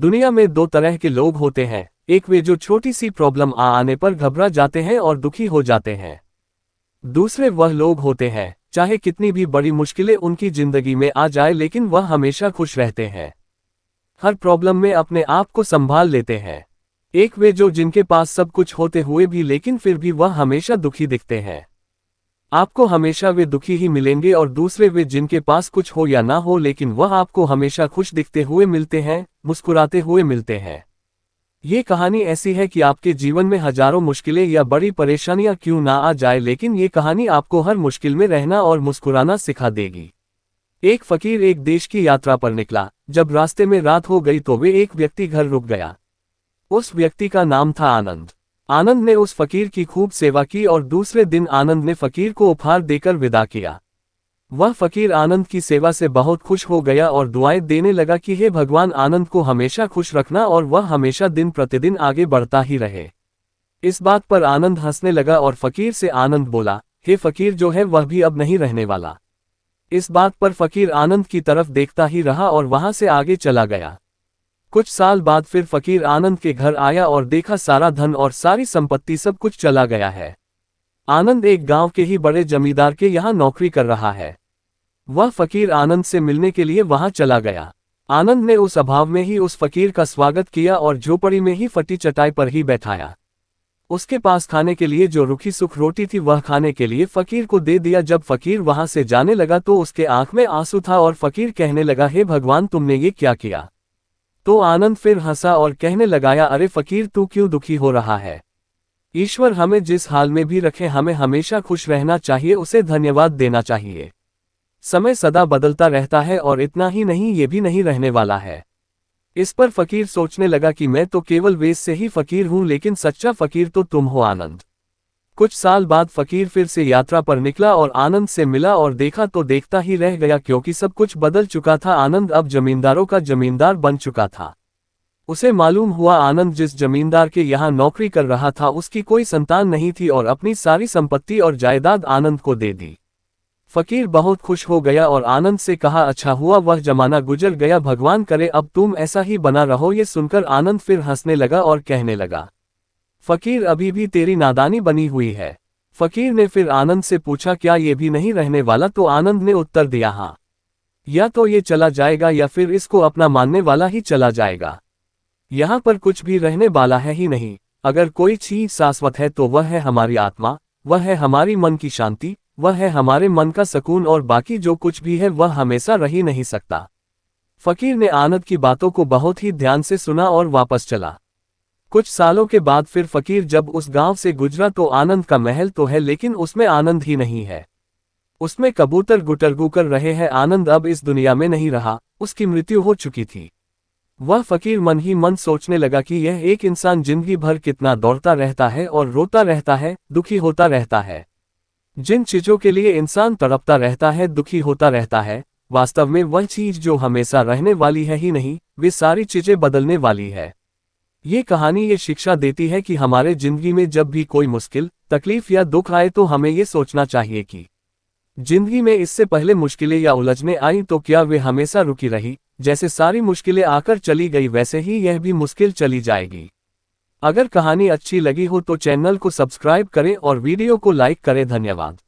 दुनिया में दो तरह के लोग होते हैं, एक वे जो छोटी सी प्रॉब्लम आने पर घबरा जाते हैं और दुखी हो जाते हैं। दूसरे वह लोग होते हैं, चाहे कितनी भी बड़ी मुश्किलें उनकी जिंदगी में आ जाए लेकिन वह हमेशा खुश रहते हैं, हर प्रॉब्लम में अपने आप को संभाल लेते हैं। एक वे जो जिनके पास सब कुछ होते हुए भी लेकिन फिर भी वह हमेशा दुखी दिखते हैं। आपको हमेशा वे दुखी ही मिलेंगे। और दूसरे वे जिनके पास कुछ हो या ना हो लेकिन वह आपको हमेशा खुश दिखते हुए मिलते हैं, मुस्कुराते हुए मिलते हैं। ये कहानी ऐसी है कि आपके जीवन में हजारों मुश्किलें या बड़ी परेशानियां क्यों ना आ जाए लेकिन ये कहानी आपको हर मुश्किल में रहना और मुस्कुराना सिखा देगी। एक फकीर एक देश की यात्रा पर निकला। जब रास्ते में रात हो गई तो वे एक व्यक्ति घर रुक गया। उस व्यक्ति का नाम था आनंद। आनंद ने उस फकीर की खूब सेवा की और दूसरे दिन आनंद ने फकीर को उपहार देकर विदा किया। वह फकीर आनंद की सेवा से बहुत खुश हो गया और दुआएं देने लगा कि हे भगवान, आनंद को हमेशा खुश रखना और वह हमेशा दिन प्रतिदिन आगे बढ़ता ही रहे। इस बात पर आनंद हंसने लगा और फकीर से आनंद बोला, हे फकीर, जो है वह भी अब नहीं रहने वाला। इस बात पर फकीर आनंद की तरफ देखता ही रहा और वहां से आगे चला गया। कुछ साल बाद फिर फकीर आनंद के घर आया और देखा सारा धन और सारी संपत्ति सब कुछ चला गया है। आनंद एक गांव के ही बड़े जमींदार के यहाँ नौकरी कर रहा है। वह फकीर आनंद से मिलने के लिए वहां चला गया। आनंद ने उस अभाव में ही उस फकीर का स्वागत किया और झोपड़ी में ही फटी चटाई पर ही बैठाया। उसके पास खाने के लिए जो रूखी सूख रोटी थी वह खाने के लिए फकीर को दे दिया। जब फकीर वहां से जाने लगा तो उसके आंख में आंसू था और फकीर कहने लगा, हे भगवान, तुमने ये क्या किया? तो आनंद फिर हंसा और कहने लगाया, अरे फकीर, तू क्यों दुखी हो रहा है? ईश्वर हमें जिस हाल में भी रखे हमें हमेशा खुश रहना चाहिए, उसे धन्यवाद देना चाहिए। समय सदा बदलता रहता है और इतना ही नहीं, ये भी नहीं रहने वाला है। इस पर फकीर सोचने लगा कि मैं तो केवल वेश से ही फकीर हूं लेकिन सच्चा फकीर तो तुम हो आनंद। कुछ साल बाद फकीर फिर से यात्रा पर निकला और आनंद से मिला और देखा तो देखता ही रह गया क्योंकि सब कुछ बदल चुका था। आनंद अब जमींदारों का जमींदार बन चुका था। उसे मालूम हुआ आनंद जिस जमींदार के यहाँ नौकरी कर रहा था उसकी कोई संतान नहीं थी और अपनी सारी संपत्ति और जायदाद आनंद को दे दी। फकीर बहुत खुश हो गया और आनंद से कहा, अच्छा हुआ वह जमाना गुजर गया, भगवान करे अब तुम ऐसा ही बना रहो। ये सुनकर आनंद फिर हंसने लगा और कहने लगा, फकीर, अभी भी तेरी नादानी बनी हुई है। फकीर ने फिर आनंद से पूछा, क्या ये भी नहीं रहने वाला? तो आनंद ने उत्तर दिया, हाँ, या तो ये चला जाएगा या फिर इसको अपना मानने वाला ही चला जाएगा। यहाँ पर कुछ भी रहने वाला है ही नहीं। अगर कोई चीज शाश्वत है तो वह है हमारी आत्मा, वह है हमारी मन की शांति, वह है हमारे मन का सुकून और बाकी जो कुछ भी है वह हमेशा रह ही नहीं सकता। फकीर ने आनंद की बातों को बहुत ही ध्यान से सुना और वापस चला। कुछ सालों के बाद फिर फकीर जब उस गांव से गुजरा तो आनंद का महल तो है लेकिन उसमें आनंद ही नहीं है। उसमें कबूतर गुटरगू कर रहे हैं। आनंद अब इस दुनिया में नहीं रहा, उसकी मृत्यु हो चुकी थी। वह फकीर मन ही मन सोचने लगा कि यह एक इंसान जिंदगी भर कितना दौड़ता रहता है और रोता रहता है, दुखी होता रहता है। जिन चीजों के लिए इंसान तड़पता रहता है, दुखी होता रहता है, वास्तव में वह चीज जो हमेशा रहने वाली है ही नहीं, वे सारी चीजें बदलने वाली है। ये कहानी ये शिक्षा देती है कि हमारे जिंदगी में जब भी कोई मुश्किल, तकलीफ या दुख आए तो हमें ये सोचना चाहिए कि जिंदगी में इससे पहले मुश्किलें या उलझने आई तो क्या वे हमेशा रुकी रही? जैसे सारी मुश्किलें आकर चली गई वैसे ही यह भी मुश्किल चली जाएगी। अगर कहानी अच्छी लगी हो तो चैनल को सब्सक्राइब करें और वीडियो को लाइक करें। धन्यवाद।